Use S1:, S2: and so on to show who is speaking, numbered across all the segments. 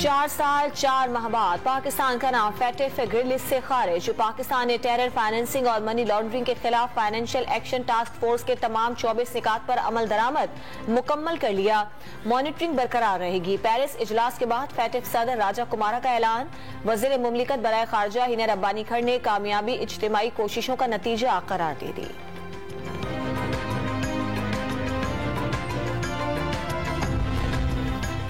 S1: 4 साल 4 माह बाद पाकिस्तान का नाम फैटिफ ग्रे लिस्ट से खारिज। पाकिस्तान ने टेरर फाइनेंसिंग और मनी लॉन्ड्रिंग के खिलाफ फाइनेंशियल एक्शन टास्क फोर्स के तमाम 24 निकात पर अमल दरामद मुकम्मल कर लिया। मॉनिटरिंग बरकरार रहेगी। पेरिस इजलास के बाद फैटिफ सदर राजा कुमारा का ऐलान। वजीर मुमलिकत बराए खारजा हिना रब्बानी खर ने कामयाबी इज्तिमाई कोशिशों का नतीजा करार दे दी।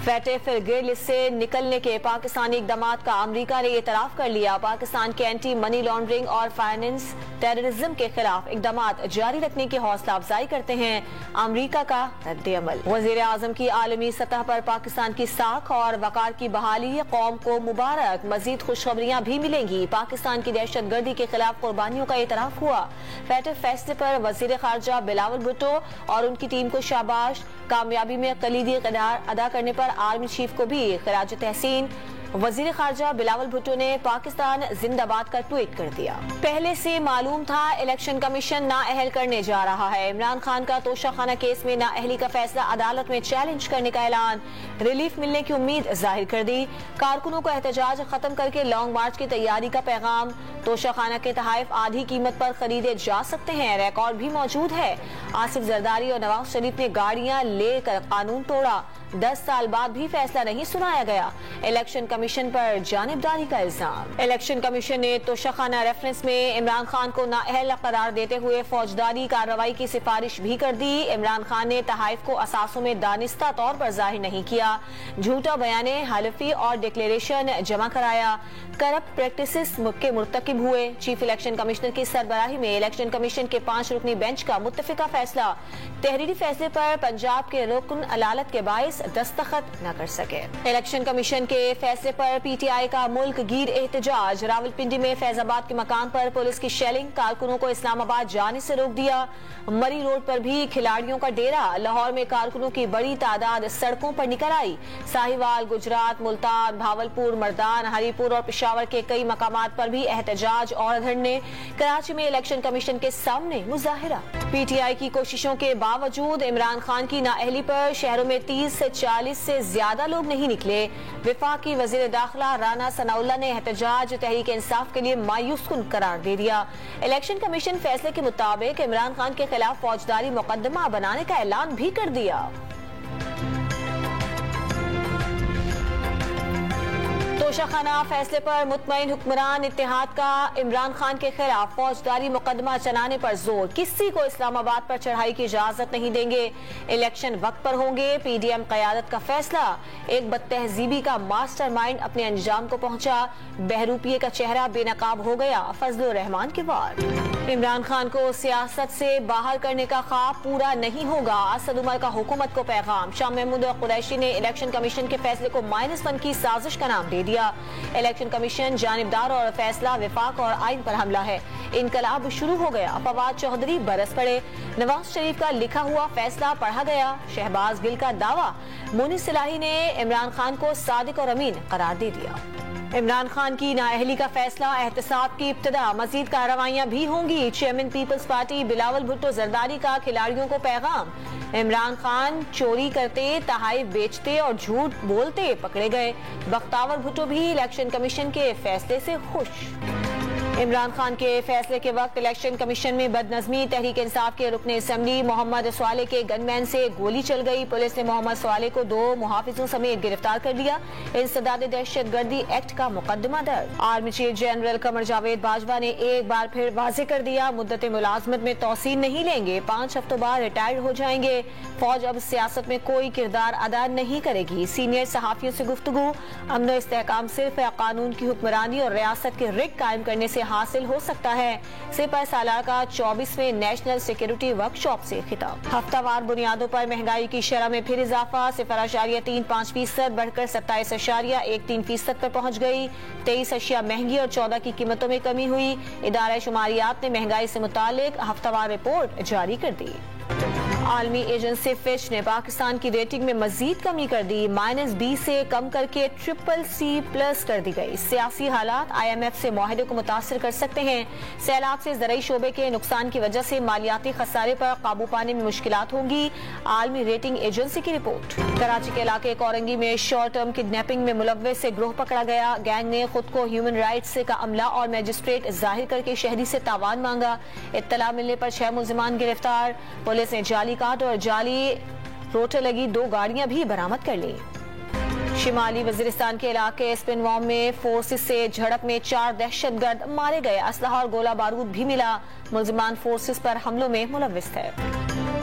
S1: फैटिफ ग्रे लिस्ट से निकलने के पाकिस्तानी इक़दामात का अमरीका ने एतराफ़ कर लिया। पाकिस्तान के एंटी मनी लॉन्ड्रिंग और फाइनेंस टेररिज्म के खिलाफ इक़दामात जारी रखने की हौसला अफजाई करते हैं अमरीका का रद्द-ए-अमल। वज़ीर आज़म की आलमी सतह पर पाकिस्तान की साख और वक़ार की बहाली कौम को मुबारक। मजीद खुशखबरियां भी मिलेंगी। पाकिस्तान की दहशतगर्दी के खिलाफ कुर्बानियों का एतराफ़ हुआ। फैटिफ फैसले पर वज़ीर खारजा बिलावल भुट्टो और उनकी टीम को शाबाश। कामयाबी में कलीदी किरदार अदा करने पर आर्मी चीफ को भी खिराज तहसीन। वजीर खारजा बिलावल भुट्टो ने पाकिस्तान जिंदाबाद का ट्वीट कर दिया। पहले से मालूम था इलेक्शन कमीशन नाअहल करने जा रहा है। इमरान खान का तोशाखाना केस में नाअहली का फैसला अदालत में चैलेंज करने का ऐलान। रिलीफ मिलने की उम्मीद जाहिर कर दी। कारकुनों को एहतजाज खत्म करके लॉन्ग मार्च की तैयारी का पैगाम। तोशाखाना के तहाइफ आधी कीमत पर खरीदे जा सकते हैं। रिकॉर्ड भी मौजूद है। आसिफ जरदारी और नवाज शरीफ ने गाड़ियां लेकर कानून तोड़ा। 10 साल बाद भी फैसला नहीं सुनाया गया। इलेक्शन कमीशन पर जानिबदारी का इल्जाम। इलेक्शन कमीशन ने तोशाखाना रेफरेंस में इमरान खान को नाअहल करार देते हुए फौजदारी कार्रवाई की सिफारिश भी कर दी। इमरान खान ने तहाइफ को असासों में दानिस्ता तौर पर जाहिर नहीं किया। झूठा बयाने, हलफी और डिक्लेरेशन जमा कराया। करप्ट प्रैक्टिसेस के मुर्तकिब हुए। चीफ इलेक्शन कमिश्नर की सरबराही में इलेक्शन कमीशन के 5 रुकनी बेंच का मुत्तफिका फैसला। तहरीरी फैसले पर पंजाब के रुकन अदालत के बाइस दस्तखत न कर सके। इलेक्शन कमीशन के फैसले पर पीटीआई का मुल्क गिर एहतजाज। रावलपिंडी में फैजाबाद के मकान पर पुलिस की शेलिंग। कारकुनों को इस्लामाबाद जाने से रोक दिया। मरी रोड पर भी खिलाड़ियों का डेरा। लाहौर में कारकुनों की बड़ी तादाद सड़कों पर निकल आई। साहिवाल, गुजरात, मुल्तान, भावलपुर, मर्दान, हरीपुर और पेशावर के कई मकामात पर भी एहतजाज और धरने। कराची में इलेक्शन कमीशन के सामने मुजाहिरा। पीटीआई की कोशिशों के बावजूद इमरान खान की नाअहली पर शहरों में 30 से 40 से ज्यादा लोग नहीं निकले। विफाकी वजीर दाखिला राना सनाउल्लाह ने एहतजाज तहरीक इंसाफ के लिए मायूस कुन करार दे दिया। इलेक्शन कमीशन फैसले के मुताबिक इमरान खान के खिलाफ फौजदारी मुकदमा बनाने का ऐलान भी कर दिया। तोशाखाना फैसले पर मुतमईन हुक्मरान इत्तेहाद का इमरान खान के खिलाफ फौजदारी मुकदमा चलाने पर जोर। किसी को इस्लामाबाद पर चढ़ाई की इजाजत नहीं देंगे। इलेक्शन वक्त पर होंगे। पीडीएम क़यादत का फैसला। एक बदतहजीबी का मास्टरमाइंड अपने अंजाम को पहुंचा। बहरूपिये का चेहरा बेनकाब हो गया। फजलुर रहमान के वार। इमरान खान को सियासत से बाहर करने का ख्वाब पूरा नहीं होगा। असद उमर का हुकूमत को पैगाम। शाह महमूद कुरैशी ने इलेक्शन कमीशन के फैसले को -1 की साजिश का नाम दे दिया। इलेक्शन कमीशन जानिबदार और फैसला विफाक और आइन पर हमला है। इनकलाब शुरू हो गया। फवाद चौधरी बरस पड़े। नवाज शरीफ का लिखा हुआ फैसला पढ़ा गया। शहबाज गिल का दावा। मुनीस सिलाही ने इमरान खान को सादिक और अमीन करार दे दिया। इमरान खान की नाअहली का फैसला। एहतसाब की इब्तिदा। मजीद कार्रवाइयां भी होंगी। चेयरमैन पीपल्स पार्टी बिलावल भुट्टो जरदारी का खिलाड़ियों को पैगाम। इमरान खान चोरी करते, तहाइफ बेचते और झूठ बोलते पकड़े गए। बख्तावर भुट्टो भी इलेक्शन कमीशन के फैसले से खुश। इमरान खान के फैसले के वक्त इलेक्शन कमीशन में बदनज़मी। तहरीक इंसाफ के रुकने असम्बली मोहम्मद स्वाले के गनमैन से गोली चल गई। पुलिस ने मोहम्मद स्वाले को 2 मुहाफिजों समेत गिरफ्तार कर लिया। इंसदाद दहशतगर्दी एक्ट का मुकदमा दर्ज। Army chief general Qamar Javed Bajwa ने एक बार फिर वाज़ेह कर दिया मुद्दत मुलाजमत में तौसील नहीं लेंगे। 5 हफ्तों बाद रिटायर्ड हो जाएंगे। फौज अब सियासत में कोई किरदार अदा नहीं करेगी। सीनियर सहाफियों से गुफ्तगू। अमन व इस्तेहकाम सिर्फ कानून की हुक्मरानी और रियासत के रिग कायम करने से हासिल हो सकता है। सिपह सालार का 24वें नेशनल सिक्योरिटी वर्कशॉप से खिताब। हफ्तावार बुनियादों पर महंगाई की शरह में फिर इजाफा। 0.35% बढ़कर 27.13% पर पहुंच गई। 23 अशिया महंगी और 14 की कीमतों में कमी हुई। इदारा शुमारियात ने महंगाई से मुतालिक हफ्तावार रिपोर्ट जारी कर दी। आलमी एजेंसी फिच ने पाकिस्तान की रेटिंग में मजीद कमी कर दी। -B से कम करके CCC+ कर दी गई। सियासी हालात IMF से मुआहदे को मुतासर कर सकते हैं। सैलाब से ज़रई शोबे के नुकसान की वजह से मालियाती खसारे पर काबू पाने में मुश्किलात होंगी। आलमी रेटिंग एजेंसी की रिपोर्ट। कराची के इलाके कोरंगी में शॉर्ट टर्म किडनैपिंग में मुलव्वस से गिरोह पकड़ा गया। गैंग ने खुद को ह्यूमन राइट्स का अमला और मजिस्ट्रेट जाहिर करके शहरी से तावान मांगा। इत्तला मिलने पर 6 मुल्जिमान गिरफ्तार। पुलिस ने जाली कार्ड और जाली रोटर लगी 2 गाड़ियां भी बरामद कर ली। शिमाली वजीरिस्तान के इलाके स्पिनवाम में फोर्सेस से झड़प में 4 दहशतगर्द मारे गए। असलहा और गोला बारूद भी मिला। मुल्जिमान फोर्सेस पर हमलों में मुलव्विस थे।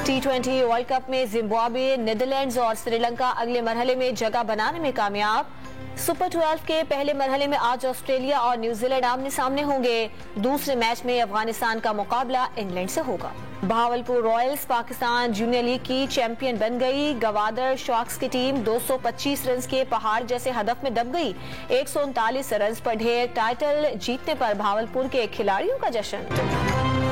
S1: T20 वर्ल्ड कप में जिम्बाब्वे, नीदरलैंड्स और श्रीलंका अगले मरहले में जगह बनाने में कामयाब। सुपर 12 के पहले मरहले में आज ऑस्ट्रेलिया और न्यूजीलैंड आमने सामने होंगे। दूसरे मैच में अफगानिस्तान का मुकाबला इंग्लैंड से होगा। Bahawalpur Royals Pakistan junior league की चैंपियन बन गई। गवादर शार्क्स की टीम 225 रन के पहाड़ जैसे हदफ में दब गई। 139 रन पर ढेर। टाइटल जीतने पर बहावलपुर के खिलाड़ियों का जश्न।